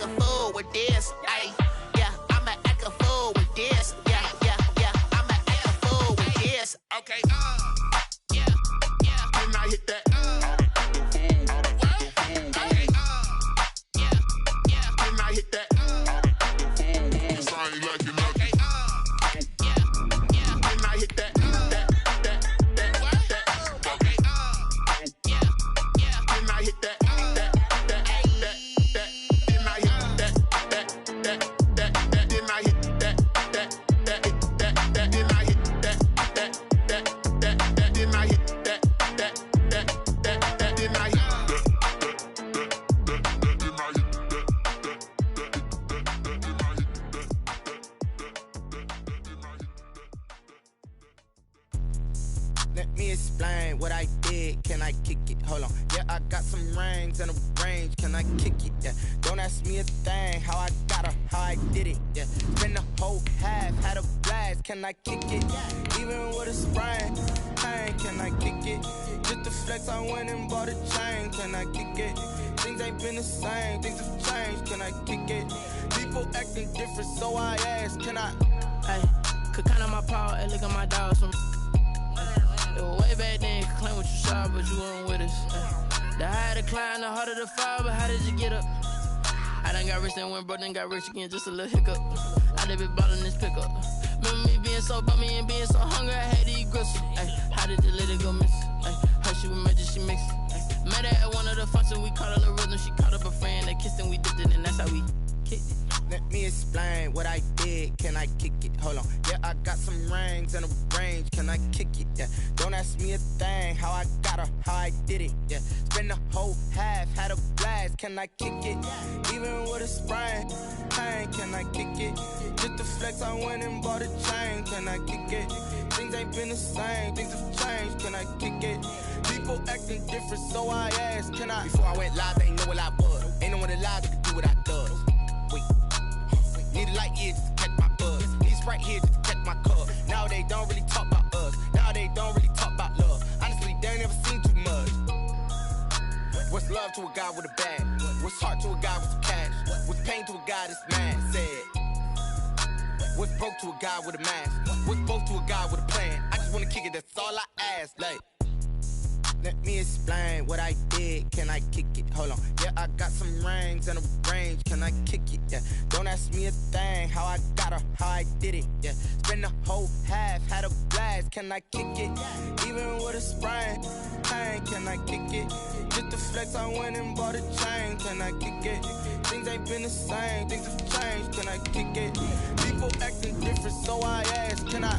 a fool with this. Ay, yeah, I'ma act a fool with this. Yeah, yeah, yeah, I'ma act a fool with this. Okay, yeah, yeah. Then I hit that. Okay, yeah, yeah. Then I hit that. Sound like you love it. Yeah, yeah. Then I hit that. Let me explain what I did. Can I kick it? Hold on. Yeah, I got some rings and a range. Can I kick it? Yeah. Don't ask me a thing. How I got her, how I did it. Yeah. Spend the whole half, had a blast. Can I kick it? Even with a sprain. Pain, can I kick it? Just the flex, I went and bought a chain. Can I kick it? Things ain't been the same. Things have changed. Can I kick it? People acting different, so I ask. Can I? Hey, could count on my power and look at my dogs from. It was way back then, you could claim what you saw, but you weren't with us. The higher the climb, the harder the fall, but how did you get up? I done got rich, then went broke, then got rich again, just a little hiccup. I done been ballin' this pickup. Remember me being so bummy and being so hungry, I had to eat gristle. Ay, how did the lady go miss? Ay, her she was magic, she mixed. Met her at one of the functions, we caught a little rhythm, she caught up a friend, they kissed and we dipped it, and that's how we kicked it. Let me explain what I did. Can I kick it? Hold on. Yeah, I got some rings and a range. Can I kick it? Yeah. Don't ask me a thing. How I got her, how I did it. Yeah. Spend the whole half, had a blast. Can I kick it? Even with a sprain. Pain, can I kick it? Just the flex, I went and bought a chain. Can I kick it? Things ain't been the same. Things have changed. Can I kick it? People acting different, so I asked. Can I? Before I went live, they ain't know what I was. Ain't no one alive that could do what I does. Wait. Need a light year just to catch my buzz. Need a Sprite here just to catch my cup. Now they don't really talk about us. Now they don't really talk about love. Honestly, they ain't never seen too much. What's love to a guy with a bag? What's heart to a guy with some cash? What's pain to a guy that's mad? Said. What's broke to a guy with a mask? What's both to a guy with a plan? I just wanna kick it, that's all I ask. Like, let me explain what I did. Can I kick it? Hold on. Yeah, I got some rings and a range. Can I kick it? Yeah. Don't ask me a thing. How I got her, how I did it. Yeah. Spend the whole half, had a blast. Can I kick it? Even with a sprain. Pain, can I kick it? Just the flex, I went and bought a chain. Can I kick it? Things ain't been the same. Things have changed. Can I kick it? People acting different, so I ask. Can I?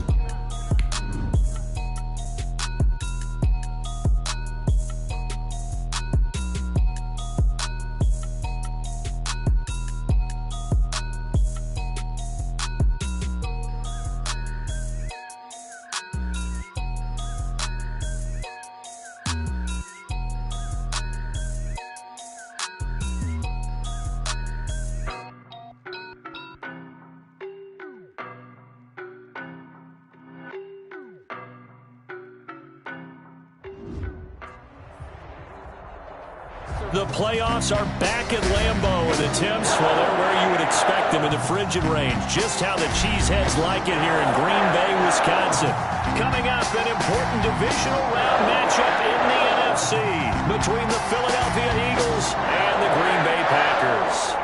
The playoffs are back at Lambeau, and the Temps, well, they're where you would expect them in the frigid range. Just how the Cheeseheads like it here in Green Bay, Wisconsin. Coming up, an important divisional round matchup in the NFC between the Philadelphia Eagles and the Green Bay Packers.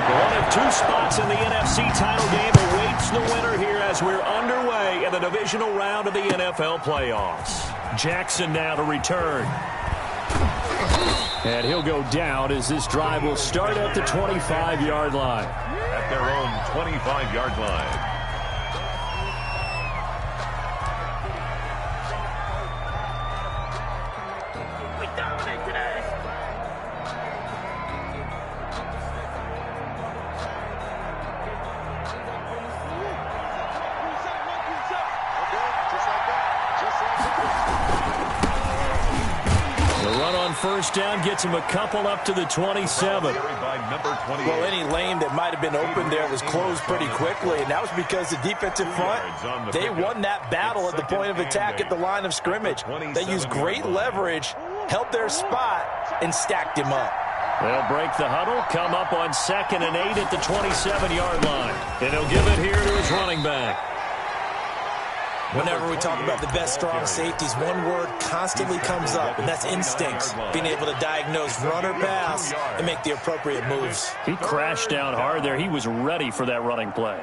One of two spots in the NFC title game awaits the winner here as we're underway in the divisional round of the NFL playoffs. Jackson now to return. And he'll go down as this drive will start at the 25-yard line. At their own 25-yard line. First down gets him a couple up to the 27. number 28. Well, any lane that might have been open there was closed pretty quickly, and that was because the defensive front, they won that battle at the point of attack at the line of scrimmage. They used great leverage, held their spot, and stacked him up. They'll break the huddle, come up on 2nd and 8 at the 27-yard line. And he'll give it here to his running back. Whenever we talk about the best strong safeties, one word constantly comes up, and that's instincts. Being able to diagnose run or pass and make the appropriate moves. He crashed down hard there. He was ready for that running play.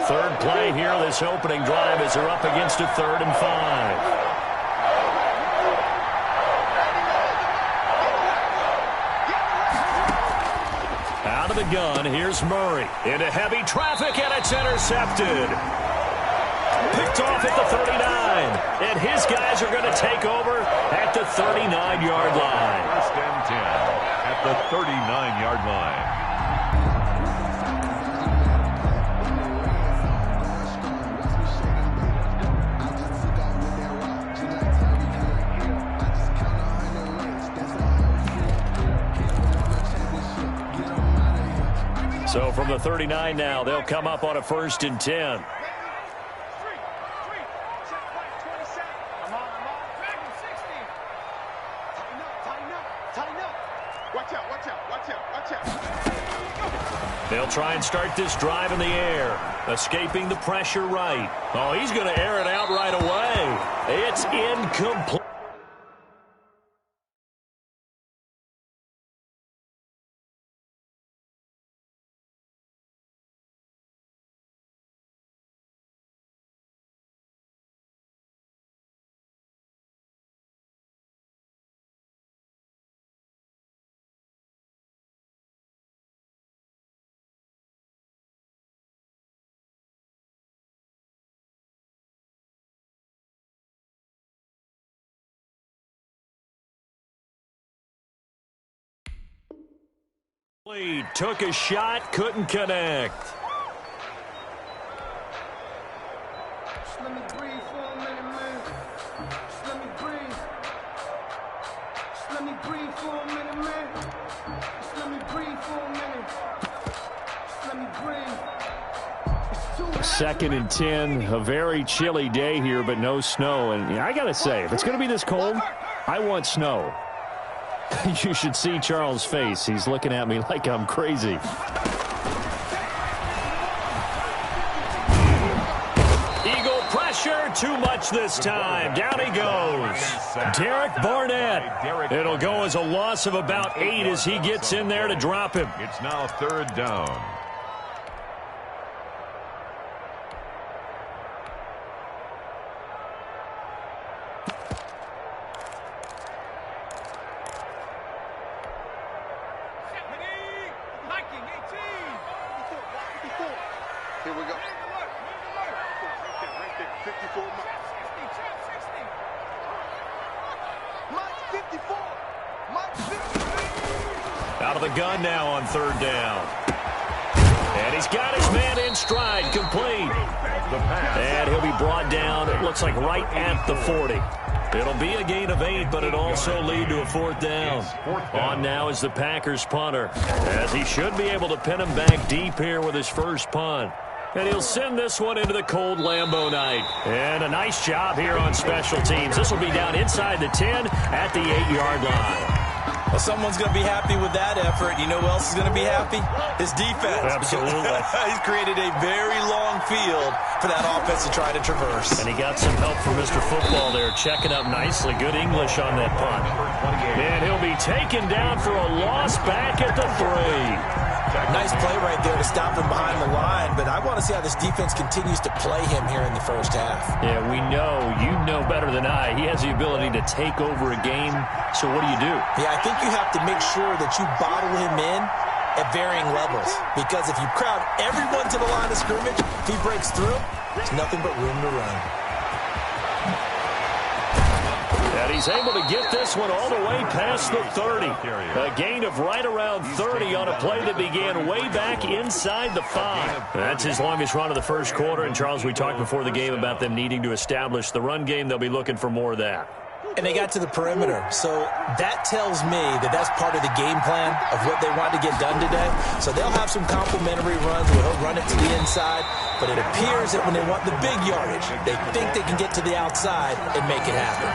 Third play here, this opening drive as they're up against a 3rd and 5. Out of the gun, here's Murray. Into heavy traffic, and it's intercepted. Picked off at the 39. And his guys are going to take over at the 39-yard line. 1st and 10 at the 39-yard line. So from the 39 now, they'll come up on a 1st and 10. They'll try and start this drive in the air, escaping the pressure right. Oh, he's going to air it out right away. It's incomplete. Took a shot, couldn't connect. Just let me breathe for a minute, man. Just let me breathe. Just let me breathe for a minute, man. Just let me breathe for a minute. Just let me breathe. 2nd and 10, a very chilly day here, but no snow. And I got to say, if it's going to be this cold, I want snow. You should see Charles' face. He's looking at me like I'm crazy. Eagle pressure, too much this time. Down he goes. Derek Barnett. It'll go as a loss of about 8 as he gets in there to drop him. It's now 3rd down. Here we go. 54. Mike 54. Mike 54. Out of the gun now on 3rd down. And he's got his man in stride, complete. And he'll be brought down, it looks like right at the 40. It'll be a gain of 8, but it'll also lead to a 4th down. On now is the Packers punter, as he should be able to pin him back deep here with his first punt. And he'll send this one into the cold Lambeau night. And a nice job here on special teams. This will be down inside the 10 at the 8-yard line. Well, someone's going to be happy with that effort. You know who else is going to be happy? His defense. Absolutely. He's created a very long field for that offense to try to traverse. And he got some help from Mr. Football there, checking up nicely. Good English on that punt. And he'll be taken down for a loss back at the 3. Nice play right there to stop him behind the line, but I want to see how this defense continues to play him here in the first half. Yeah, we know. You know better than I. He has the ability to take over a game, so what do? Yeah, I think you have to make sure that you bottle him in at varying levels. Because if you crowd everyone to the line of scrimmage, if he breaks through, there's nothing but room to run. And he's able to get this one all the way past the 30. A gain of right around 30 on a play that began way back inside the 5. That's his longest run of the first quarter. And, Charles, we talked before the game about them needing to establish the run game. They'll be looking for more of that. And they got to the perimeter. So that tells me that that's part of the game plan of what they want to get done today. So they'll have some complimentary runs where he'll run it to the inside. But it appears that when they want the big yardage, they think they can get to the outside and make it happen.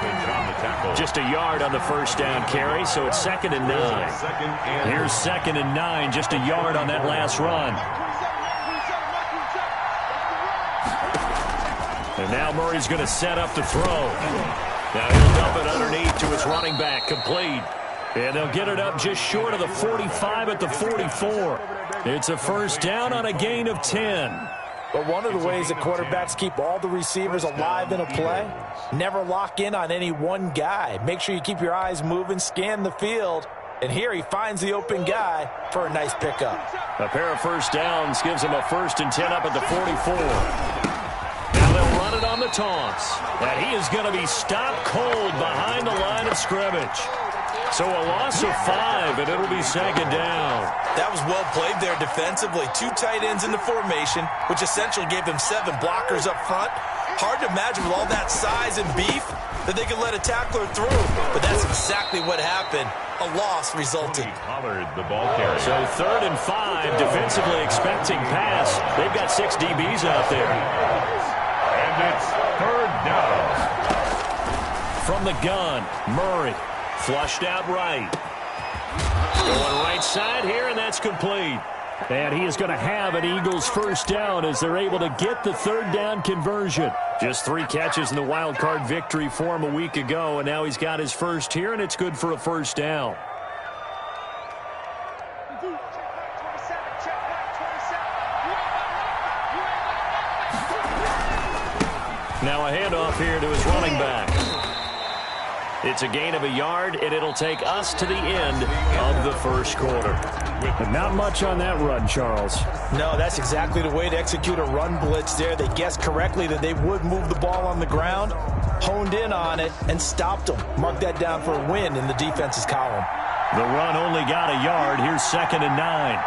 Just a yard on the first down carry, so it's 2nd and 9. Here's 2nd and 9, just a yard on that last run. And now Murray's going to set up to throw. Now he'll dump it underneath to his running back, complete. And they'll get it up just short of the 45 at the 44. It's a first down on a gain of 10. But one of the ways that quarterbacks keep all the receivers alive in a play, never lock in on any one guy. Make sure you keep your eyes moving, scan the field. And here he finds the open guy for a nice pickup. A pair of first downs gives him a 1st and 10 up at the 44. Now they'll run it on the taunts. And he is going to be stopped cold behind the line of scrimmage. So a loss of 5, and it'll be 2nd down. That was well played there defensively. 2 tight ends in the formation, which essentially gave them 7 blockers up front. Hard to imagine with all that size and beef that they could let a tackler through. But that's exactly what happened. A loss resulted. So 3rd and 5, defensively expecting pass. They've got 6 DBs out there. And it's 3rd down. From the gun, Murray. Flushed out right. Going right side here, and that's complete. And he is going to have an Eagles first down as they're able to get the 3rd down conversion. Just 3 catches in the wild card victory for him a week ago, and now he's got his first here, and it's good for a first down. Now a handoff here to his running back. It's a gain of a yard, and it'll take us to the end of the first quarter. But not much on that run, Charles. No, that's exactly the way to execute a run blitz there. They guessed correctly that they would move the ball on the ground, honed in on it, and stopped them. Mark that down for a win in the defense's column. The run only got a yard. Here's 2nd and 9.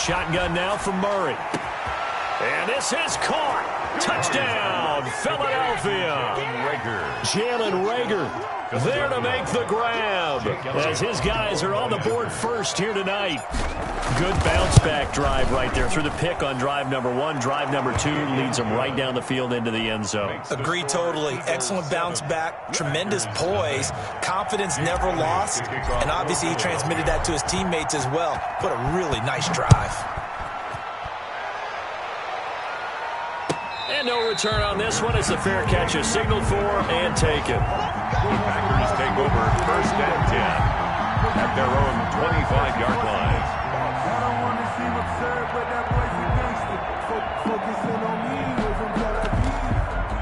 Shotgun now from Murray. And this is caught. Touchdown, Philadelphia. Jalen Reagor there to make the grab as his guys are on the board first here tonight. Good bounce-back drive right there through the pick on drive number 1. Drive number 2 leads them right down the field into the end zone. Agree totally. Excellent bounce-back, tremendous poise, confidence never lost, and obviously he transmitted that to his teammates as well. What a really nice drive. And no return on this one as the fair catch is signaled for and taken. Packers take over 1st and 10 at their own 25-yard line. I don't want to seem absurd, but that boy's a gangster. Focusing on me, wasn't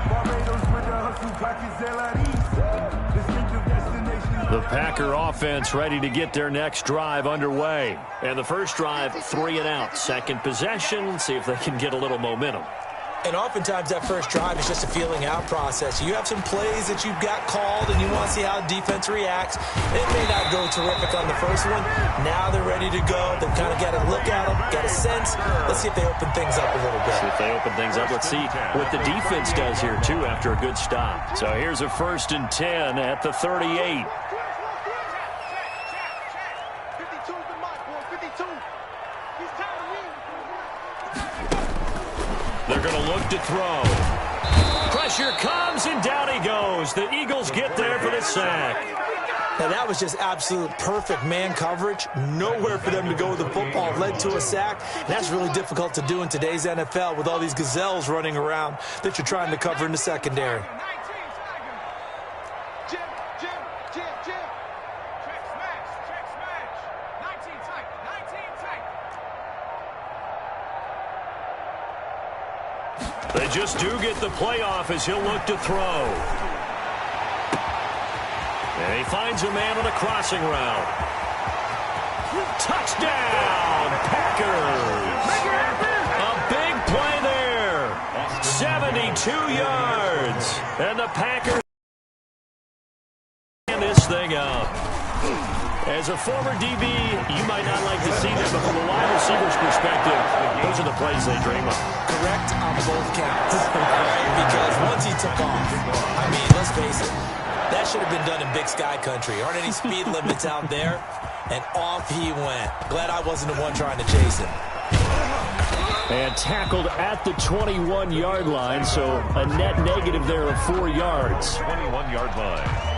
Barbados with the hustle, bjezzy83's. Distinctive destination. The Packer offense ready to get their next drive underway. And the first drive, 3 and out. Second possession, see if they can get a little momentum. And oftentimes that first drive is just a feeling out process. You have some plays that you've got called and you want to see how defense reacts. It may not go terrific on the first one. Now they're ready to go. They've kind of got to look at them, get a sense. Let's see if they open things up a little bit. See if they open things up. Let's see what the defense does here, too, after a good stop. So here's a 1st and 10 at the 38. They're going to look to throw. Pressure comes, and down he goes. The Eagles get there for the sack. Now, that was just absolute perfect man coverage. Nowhere for them to go with the football. Led to a sack. And that's really difficult to do in today's NFL with all these gazelles running around that you're trying to cover in the secondary. They just do get the playoff as he'll look to throw. And he finds a man on a crossing route. Touchdown, Packers! A big play there. 72 yards. And the Packers hand this thing up. As a former DB, you might not like to see that, but from a wide receiver's perspective, those are the plays they dream of. Correct on both counts. Right? Because once he took off, I mean, let's face it, that should have been done in Big Sky country. Aren't any speed limits out there? And off he went. Glad I wasn't the one trying to chase him. And tackled at the 21-yard line, so a net negative there of 4 yards. 21-yard line.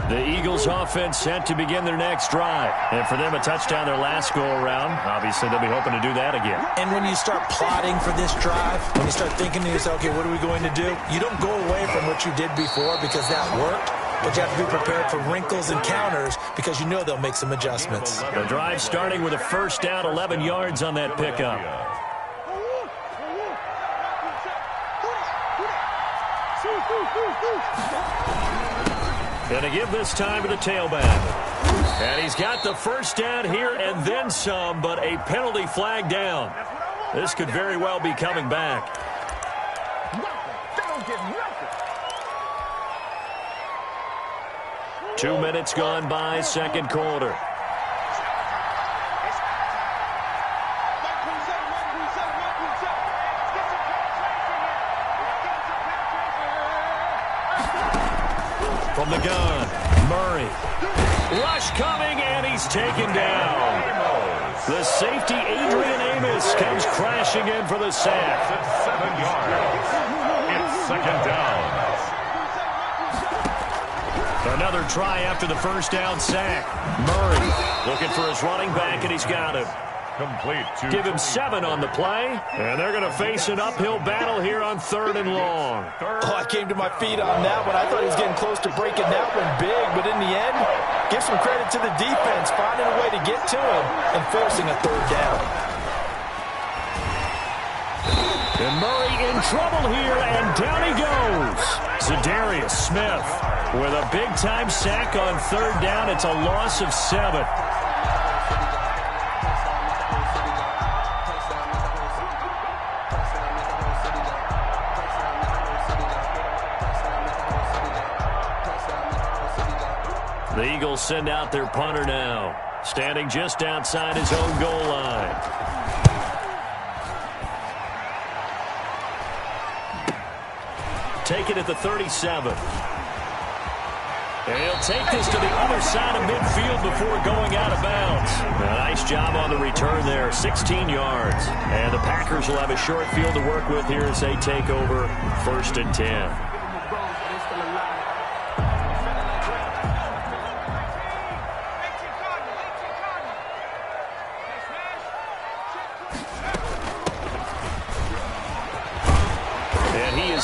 The Eagles offense set to begin their next drive. And for them, a touchdown their last go-around. Obviously, they'll be hoping to do that again. And when you start plotting for this drive, when you start thinking to yourself, okay, what are we going to do? You don't go away from what you did before because that worked. But you have to be prepared for wrinkles and counters because you know they'll make some adjustments. The drive starting with a first down, 11 yards on that pickup. Gonna give this time to the tailback. And he's got the first down here and then some, but a penalty flag down. This could very well be coming back. 2 minutes gone by, second quarter. From the gun, Murray. Rush coming, and he's taken down. The safety, Adrian Amos, comes crashing in for the sack. 7 yards. It's second down. Another try after the first down sack. Murray looking for his running back, and he's got him. Complete. Give him 7 on the play, and they're going to face an uphill battle here on 3rd and long. Oh, I came to my feet on that one. I thought he was getting close to breaking that one big, but in the end, give some credit to the defense, finding a way to get to him and forcing a 3rd down. And Murray in trouble here, and down he goes. Zadarius Smith with a big-time sack on 3rd down. It's a loss of 7. The Eagles send out their punter now, standing just outside his own goal line. Take it at the 37. And he'll take this to the other side of midfield before going out of bounds. A nice job on the return there, 16 yards. And the Packers will have a short field to work with here as they take over 1st and 10.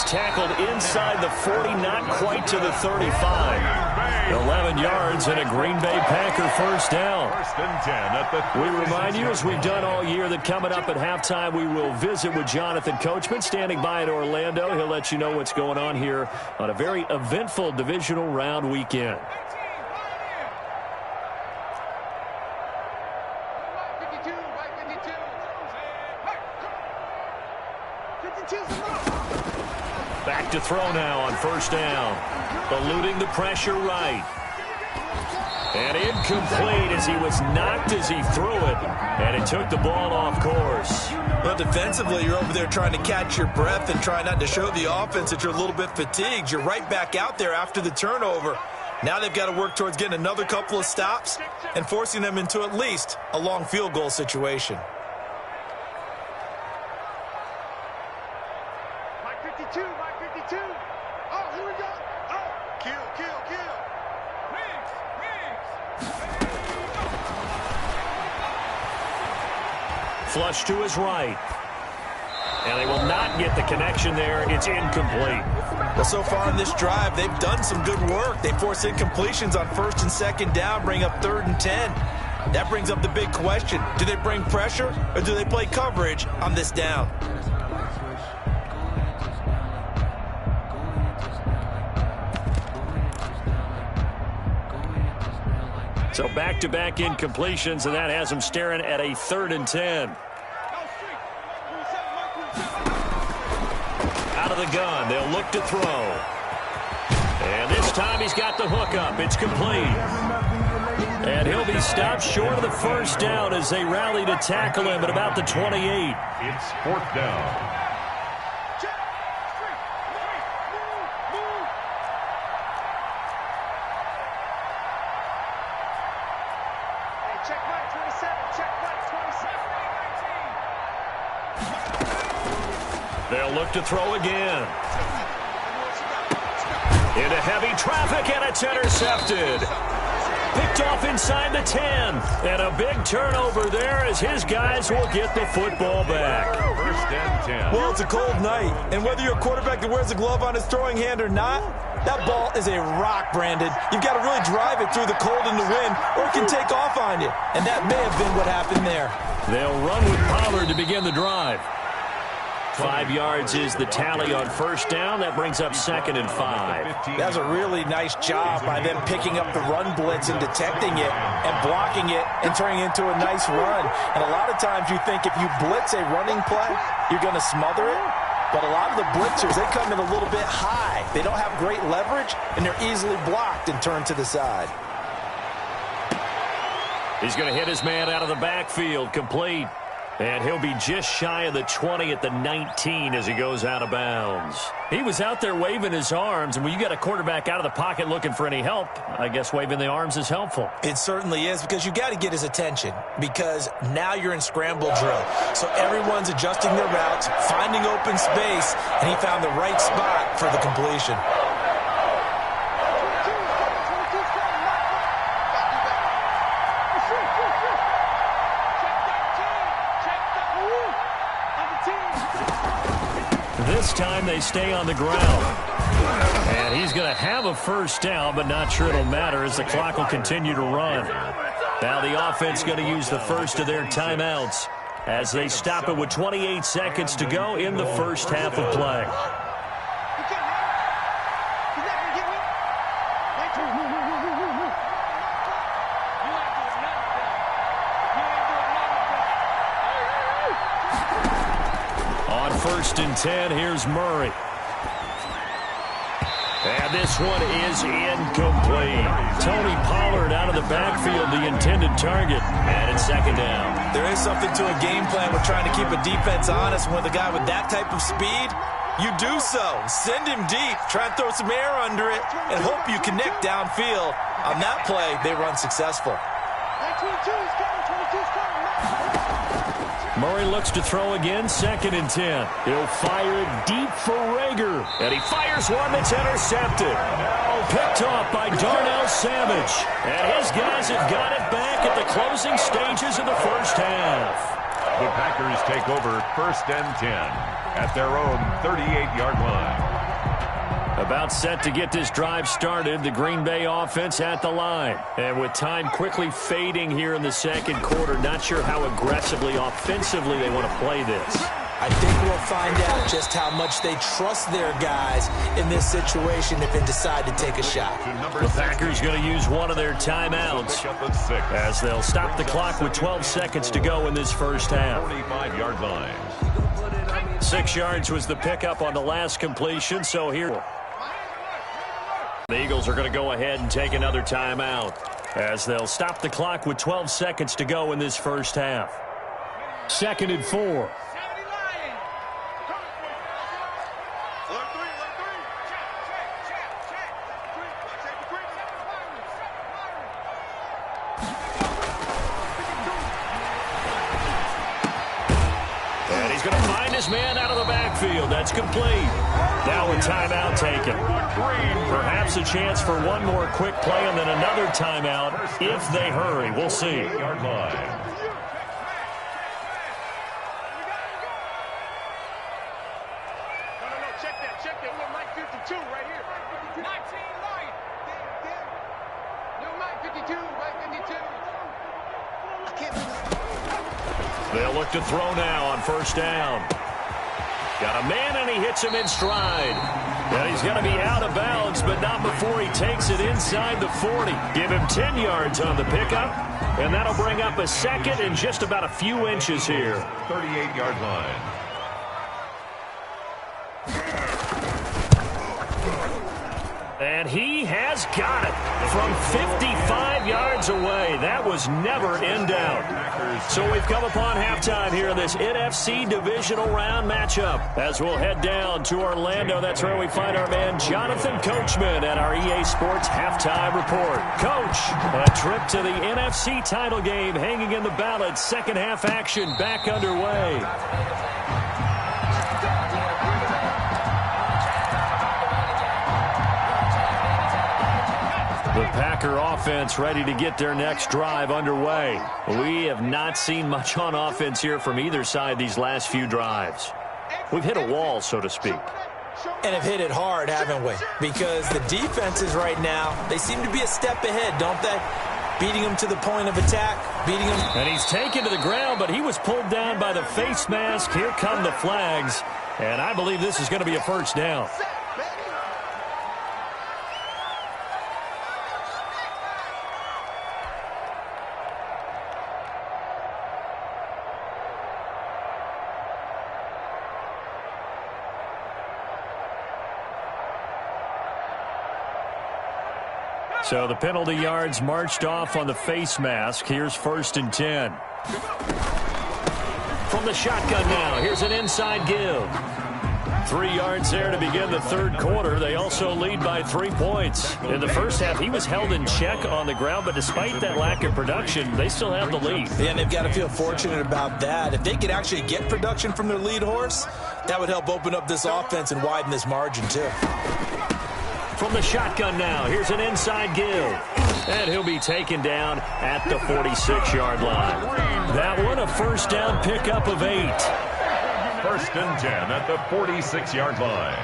Tackled inside the 40, not quite to the 35. 11 yards and a Green Bay Packer first down. 1st and 10 at the We remind you, as we've done all year, that coming up at halftime, we will visit with Jonathan Coachman, standing by in Orlando. He'll let you know what's going on here on a very eventful divisional round weekend. Back to throw now on 1st down. Eluding the pressure right. And incomplete as he was knocked as he threw it. And it took the ball off course. Well, defensively, you're over there trying to catch your breath and try not to show the offense that you're a little bit fatigued. You're right back out there after the turnover. Now they've got to work towards getting another couple of stops and forcing them into at least a long field goal situation. Flush to his right. And they will not get the connection there. It's incomplete. Well, so far in this drive, they've done some good work. They force incompletions on 1st and 2nd down, bring up 3rd and 10. That brings up the big question. Do they bring pressure or do they play coverage on this down? So back-to-back incompletions, and that has them staring at a 3rd and 10. Out of the gun, they'll look to throw. And this time he's got the hook up. It's complete. And he'll be stopped short of the first down as they rally to tackle him at about the 28. It's 4th down. They'll look to throw again. Into heavy traffic, and it's intercepted. Picked off inside the 10. And a big turnover there as his guys will get the football back. 1st and 10. Well, it's a cold night, and whether you're a quarterback that wears a glove on his throwing hand or not, that ball is a rock, Brandon. You've got to really drive it through the cold and the wind, or it can take off on you. And that may have been what happened there. They'll run with Pollard to begin the drive. 5 yards is the tally on first down. That brings up 2nd and 5. That's a really nice job by them picking up the run blitz and detecting it and blocking it and turning it into a nice run. And a lot of times you think if you blitz a running play, you're going to smother it. But a lot of the blitzers, they come in a little bit high. They don't have great leverage, and they're easily blocked and turned to the side. He's going to hit his man out of the backfield, complete. And he'll be just shy of the 20 at the 19 as he goes out of bounds. He was out there waving his arms, and when you got a quarterback out of the pocket looking for any help, I guess waving the arms is helpful. It certainly is, because you got to get his attention, because now you're in scramble drill. So everyone's adjusting their routes, finding open space, and he found the right spot for the completion. This time they stay on the ground. And he's going to have a first down, but not sure it'll matter as the clock will continue to run. Now the offense going to use the first of their timeouts as they stop it with 28 seconds to go in the first half of play. On 1st and 10, here's Murray. And this one is incomplete. Tony Pollard out of the backfield, the intended target. And it's 2nd down. There is something to a game plan with trying to keep a defense honest. When with a guy with that type of speed, you do so. Send him deep. Try and throw some air under it and hope you connect downfield. On that play, they run successful. Murray looks to throw again, 2nd and 10. He'll fire it deep for Rager. And he fires one that's intercepted. Picked off by Darnell Savage. And his guys have got it back at the closing stages of the first half. The Packers take over 1st and 10 at their own 38-yard line. About set to get this drive started, the Green Bay offense at the line. And with time quickly fading here in the second quarter, not sure how aggressively, offensively they want to play this. I think we'll find out just how much they trust their guys in this situation if they decide to take a shot. The Packers going to use one of their timeouts as they'll stop the clock with 12 seconds to go in this first half. 45-yard line. 6 yards was the pickup on the last completion, so here the Eagles are going to go ahead and take another timeout as they'll stop the clock with 12 seconds to go in this first half. 2nd and 4. And he's going to find his man out of the backfield. That's complete. Now a timeout taken. Perhaps a chance for one more quick play and then another timeout if they hurry. We'll see. They'll look to throw now on first down. Got a man, and he hits him in stride. And he's going to be out of bounds, but not before he takes it inside the 40. Give him 10 yards on the pickup, and that'll bring up a second and just about a few inches here. 38-yard line. And he has got it from 55 yards away. That was never in doubt. So we've come upon halftime here in this NFC divisional round matchup. As we'll head down to Orlando, that's where we find our man Jonathan Coachman at our EA Sports halftime report. Coach, a trip to the NFC title game hanging in the balance. Second half action back underway. The Packer offense ready to get their next drive underway. We have not seen much on offense here from either side these last few drives. We've hit a wall, so to speak. And have hit it hard, haven't we? Because the defenses right now, they seem to be a step ahead, don't they? Beating them to the point of attack, beating them. And he's taken to the ground, but he was pulled down by the face mask. Here come the flags. And I believe this is going to be a first down. So the penalty yards marched off on the face mask. Here's 1st and 10. From the shotgun now, here's an inside give. 3 yards there to begin the third quarter. They also lead by 3 points. In the first half, he was held in check on the ground, but despite that lack of production, they still have the lead. Yeah, and they've got to feel fortunate about that. If they could actually get production from their lead horse, that would help open up this offense and widen this margin too. From the shotgun now, here's an inside give. And he'll be taken down at the 46-yard line. That one a first down pickup of 8. 1st and 10 at the 46-yard line.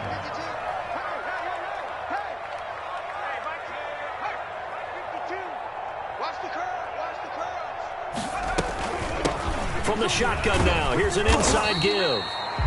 From the shotgun now, here's an inside give.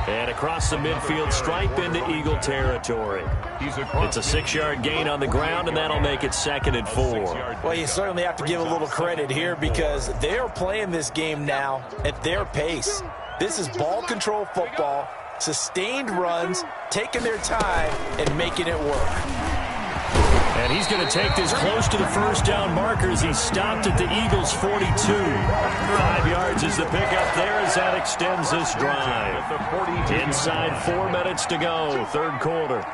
And across the midfield stripe into Eagle territory. It's a 6-yard gain on the ground, and that'll make it 2nd and 4. Well, you certainly have to give a little credit here because they are playing this game now at their pace. This is ball control football, sustained runs, taking their time, and making it work. And he's going to take this close to the first down markers. He stopped at the Eagles' 42. 5 yards is the pickup there as that extends this drive. Inside 4 minutes to go, third quarter.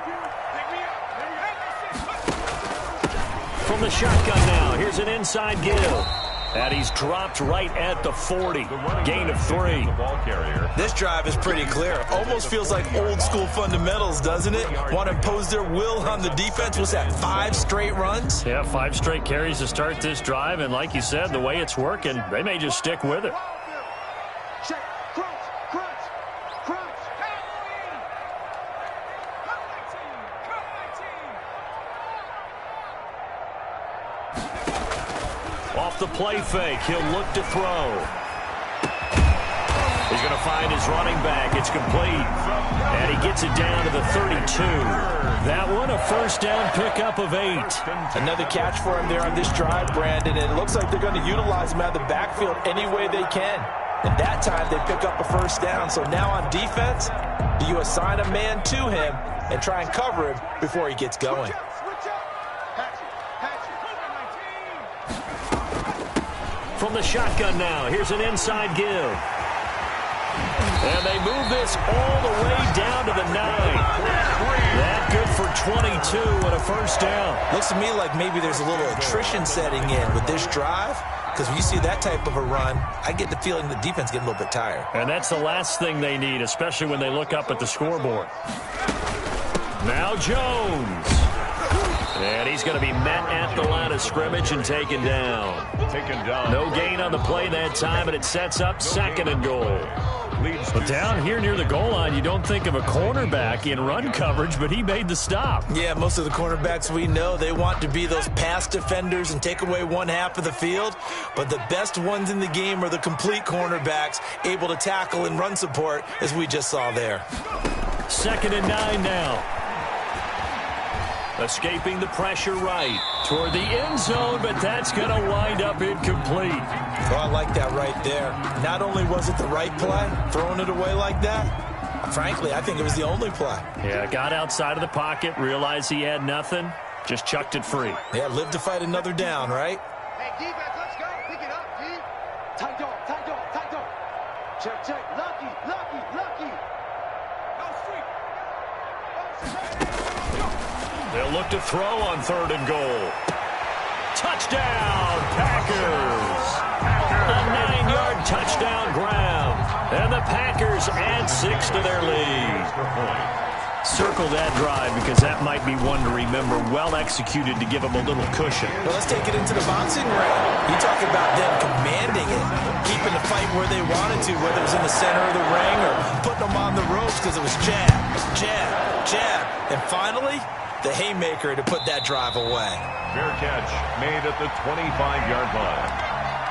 From the shotgun now, here's an inside give. And he's dropped right at the 40. Gain of 3. This drive is pretty clear. Almost feels like old school fundamentals, doesn't it? Want to impose their will on the defense. Was that 5 straight runs? Yeah, 5 straight carries to start this drive. And like you said, the way it's working, they may just stick with it. Off the play fake, he'll look to throw. He's going to find his running back. It's complete. And he gets it down to the 32. That one a first down pickup of 8. Another catch for him there on this drive, Brandon. And it looks like they're going to utilize him out of the backfield any way they can. And that time they pick up a first down. So now on defense, do you assign a man to him and try and cover him before he gets going? From the shotgun now, here's an inside give. And they move this all the way down to the 9. That good for 22 and a first down. Looks to me like maybe there's a little attrition setting in with this drive. Because when you see that type of a run, I get the feeling the defense getting a little bit tired. And that's the last thing they need, especially when they look up at the scoreboard. Now Jones. And he's going to be met at the line of scrimmage and taken down. No gain on the play that time, and it sets up 2nd and goal. leads But down here near the goal line, you don't think of a cornerback in run coverage, but he made the stop. Yeah, most of the cornerbacks we know, they want to be those pass defenders and take away one half of the field. But the best ones in the game are the complete cornerbacks, able to tackle and run support, as we just saw there. 2nd and 9 now. Escaping the pressure right toward the end zone, but that's going to wind up incomplete. Oh, I like that right there. Not only was it the right play, throwing it away like that, frankly, I think it was the only play. Yeah, got outside of the pocket, realized he had nothing, just chucked it free. Yeah, live to fight another down, right? Hey, defense, let's go. Pick it up, D. Tight dog, tight dog, tight dog. Check, check. Lucky, lucky, lucky. No street. They'll look to throw on 3rd and goal. Touchdown, Packers! A 9-yard touchdown grab. And the Packers add 6 to their lead. Circle that drive because that might be one to remember. Well executed to give them a little cushion. Well, let's take it into the boxing ring. You talk about them commanding it, keeping the fight where they wanted to, whether it was in the center of the ring or putting them on the ropes because it was jab, jab, jab. And finally, the haymaker to put that drive away. Fair catch made at the 25-yard line.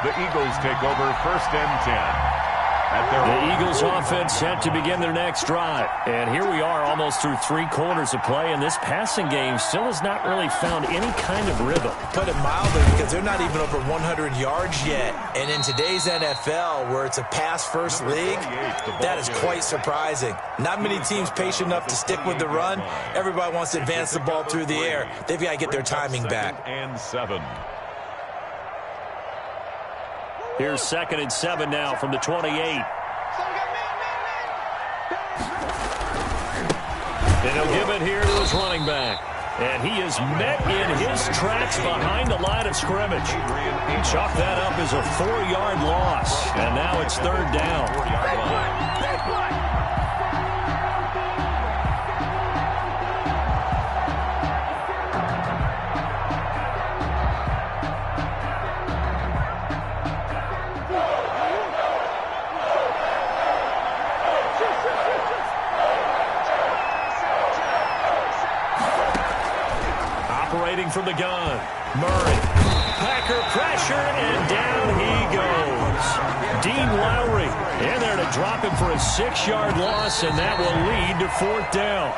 The Eagles take over 1st and 10. The Eagles offense set to begin their next drive. And here we are almost through 3 quarters of play, and this passing game still has not really found any kind of rhythm. Put it mildly, because they're not even over 100 yards yet. And in today's NFL, where it's a pass-first league, that is quite surprising. Not many teams patient enough to stick with the run. Everybody wants to advance the ball through the air. They've got to get their timing back. 2nd and 7. Here's 2nd and 7 now from the 28. And he'll give it here to his running back. And he is met in his tracks behind the line of scrimmage. Chalk that up as a 4-yard loss. And now it's 3rd down. Operating from the gun, Murray. Packer pressure, and down he goes. Dean Lowry in there to drop him for a 6-yard loss, and that will lead to 4th down.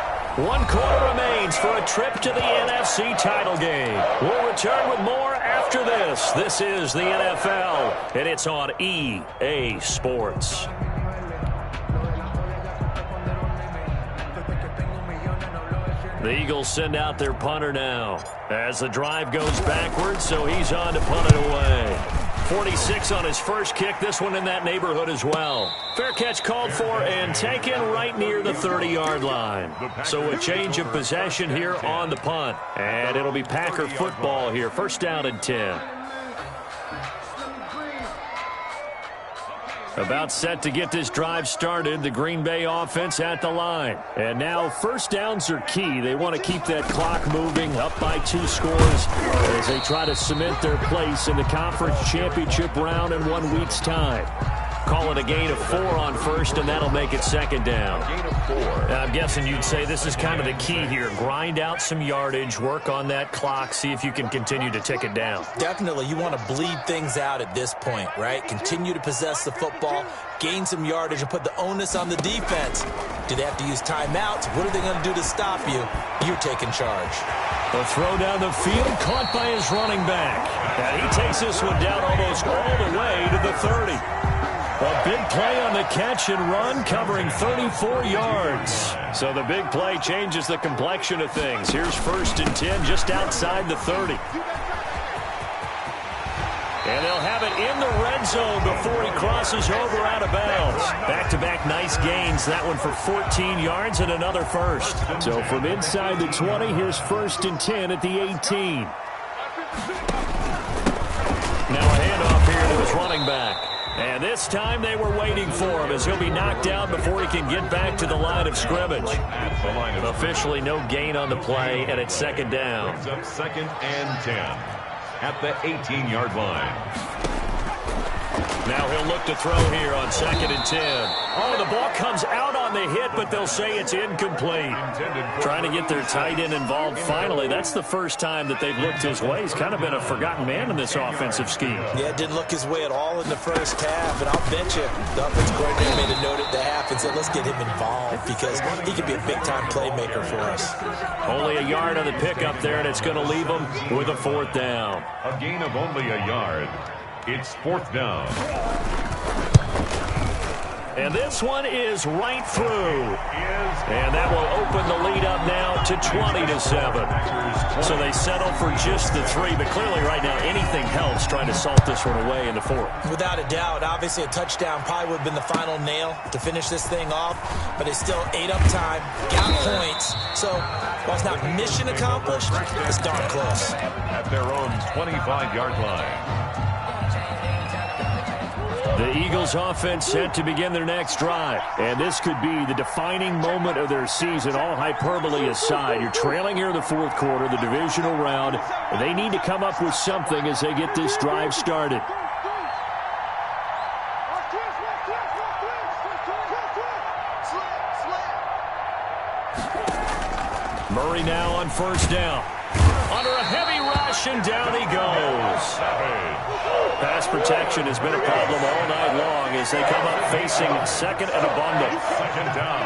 1 quarter remains for a trip to the NFC title game. We'll return with more after this. This is the NFL, and it's on EA Sports. The Eagles send out their punter now as the drive goes backwards, so he's on to punt it away. 46 on his first kick, this one in that neighborhood as well. Fair catch called for and taken right near the 30-yard line. So a change of possession here on the punt, and it'll be Packer football here. 1st down and 10. About set to get this drive started, the Green Bay offense at the line. And now 1st downs are key. They want to keep that clock moving, up by 2 scores as they try to cement their place in the conference championship round in 1 week's time. Call it a gain of 4 on 1st, and that'll make it 2nd down. Gain of 4. Now, I'm guessing you'd say this is kind of the key here. Grind out some yardage, work on that clock, see if you can continue to tick it down. Definitely, you want to bleed things out at this point, right? Continue to possess the football, gain some yardage, and put the onus on the defense. Do they have to use timeouts? What are they going to do to stop you? You're taking charge. A throw down the field, caught by his running back. And he takes this one down almost all the way to the 30. A big play on the catch and run, covering 34 yards. So the big play changes the complexion of things. Here's 1st and 10 just outside the 30. And they'll have it in the red zone before he crosses over out of bounds. Back-to-back nice gains. That one for 14 yards and another 1st. So from inside the 20, here's 1st and 10 at the 18. Now a handoff here to his running back. And this time they were waiting for him as he'll be knocked down before he can get back to the line of scrimmage. Officially no gain on the play, and it's 2nd down. It's up 2nd and 10 at the 18-yard line. Now he'll look to throw here on 2nd and 10. Oh, the ball comes out on the hit, but they'll say it's incomplete. Trying to get their tight end involved finally. That's the first time that they've looked his way. He's kind of been a forgotten man in this offensive scheme. Yeah, it didn't look his way at all in the first half, and I'll bet you the offensive coordinator made a note at the half and said, let's get him involved because he could be a big-time playmaker for us. Only a yard on the pickup there, and it's going to leave him with a 4th down. A gain of only a yard. It's 4th down. And this one is right through. And that will open the lead up now to 20-7. So they settle for just the 3, but clearly right now anything helps trying to salt this one away in the 4th. Without a doubt, obviously a touchdown probably would have been the final nail to finish this thing off, but it's still ate up time, got points. So while it's not mission accomplished, it's darn close. At their own 25-yard line. The Eagles offense set to begin their next drive. And this could be the defining moment of their season, all hyperbole aside. You're trailing here in the 4th quarter, the divisional round. They need to come up with something as they get this drive started. Murray now on 1st down. Under a heavy rush, and down he goes. Pass protection has been a problem all night long as they come up facing 2nd and a bundle. 2nd down.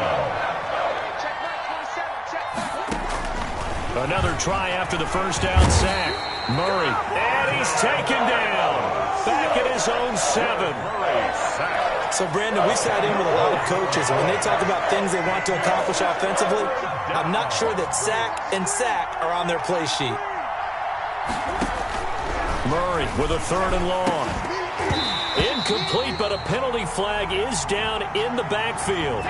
Another try after the 1st down sack. Murray, and he's taken down. Back at his own 7. So, Brandon, we sat in with a lot of coaches, and when they talk about things they want to accomplish offensively, I'm not sure that sack and sack are on their play sheet. Murray with a 3rd and long. Incomplete, but a penalty flag is down in the backfield.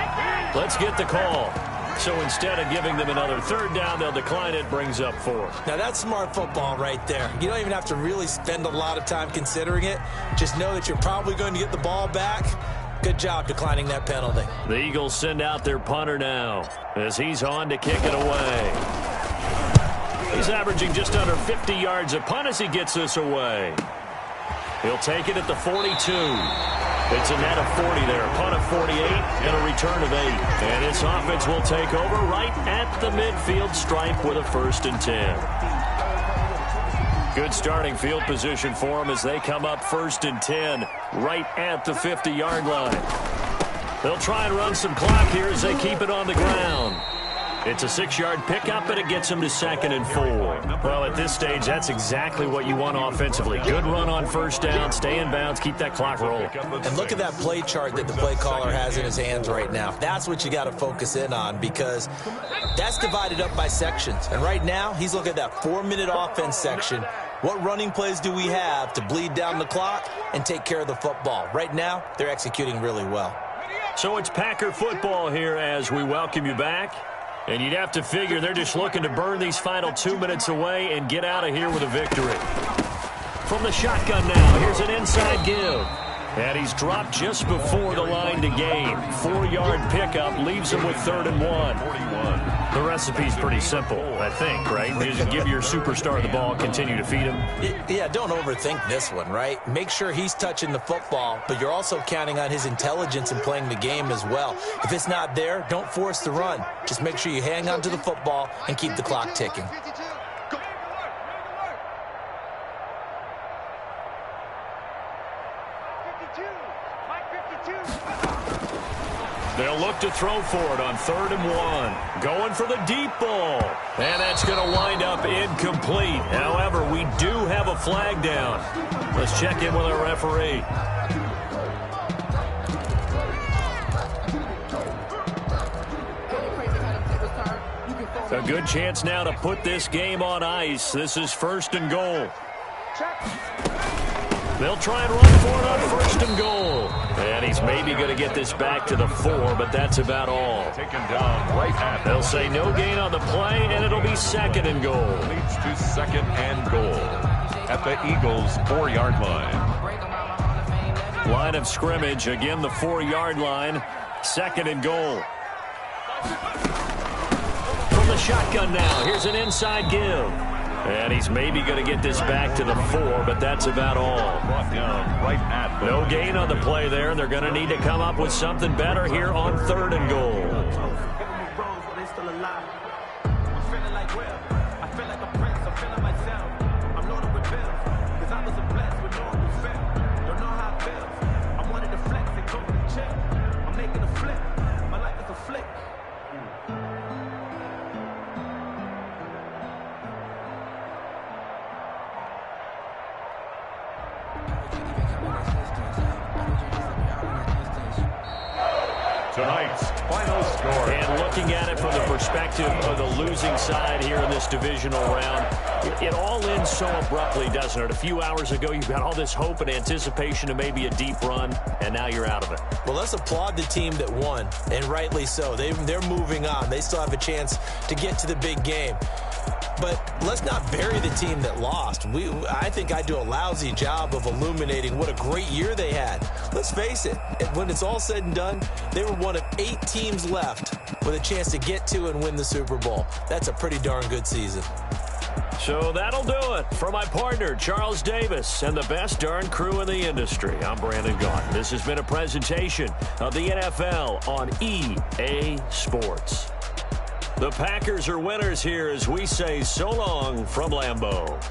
Let's get the call. So instead of giving them another 3rd down, they'll decline it, brings up 4. Now, that's smart football right there. You don't even have to really spend a lot of time considering it. Just know that you're probably going to get the ball back. Good job declining that penalty. The Eagles send out their punter now as he's on to kick it away. He's averaging just under 50 yards a punt as he gets this away. He'll take it at the 42. It's a net of 40 there. A punt of 48 and a return of 8. And this offense will take over right at the midfield stripe with a 1st and 10. Good starting field position for them as they come up 1st and 10 right at the 50-yard line. They'll try and run some clock here as they keep it on the ground. It's a 6-yard pickup, and it gets him to 2nd and 4. Well, at this stage, that's exactly what you want offensively. Good run on 1st down, stay in bounds, keep that clock rolling. And look at that play chart that the play caller has in his hands right now. That's what you got to focus in on because that's divided up by sections. And right now, he's looking at that 4-minute offense section. What running plays do we have to bleed down the clock and take care of the football? Right now, they're executing really well. So it's Packer football here as we welcome you back. And you'd have to figure they're just looking to burn these final 2 minutes away and get out of here with a victory. From the shotgun now, here's an inside give. And he's dropped just before the line to gain. 4-yard pickup leaves him with 3rd and 1. The recipe's pretty simple, I think, right? Just give your superstar the ball, continue to feed him. Yeah, don't overthink this one, right? Make sure he's touching the football, but you're also counting on his intelligence in playing the game as well. If it's not there, don't force the run. Just make sure you hang on to the football and keep the clock ticking. They'll look to throw for it on 3rd and 1. Going for the deep ball. And that's going to wind up incomplete. However, we do have a flag down. Let's check in with our referee. A good chance now to put this game on ice. This is 1st and goal. They'll try and run for it on 1st and goal. And he's maybe going to get this back to the 4, but that's about all. Taken down right at. They'll say no gain on the play, and it'll be 2nd and goal. Leads to 2nd and goal at the Eagles' 4-yard line. Line of scrimmage, again the 4-yard line. 2nd and goal. From the shotgun now, here's an inside give. And he's maybe going to get this back to the 4, but that's about all. No gain on the play there, and they're going to need to come up with something better here on 3rd and goal. Tonight's final score. And looking at it from the perspective of the losing side here in this divisional round, it all ends so abruptly, doesn't it? A few hours ago, you've got all this hope and anticipation of maybe a deep run, and now you're out of it. Well, let's applaud the team that won, and rightly so. They're moving on. They still have a chance to get to the big game. But let's not bury the team that lost. I think I do a lousy job of illuminating what a great year they had. Let's face it, when it's all said and done, they were one of 8 teams left with a chance to get to and win the Super Bowl. That's a pretty darn good season. So that'll do it. For my partner, Charles Davis, and the best darn crew in the industry, I'm Brandon Gaughan. This has been a presentation of the NFL on EA Sports. The Packers are winners here as we say so long from Lambeau.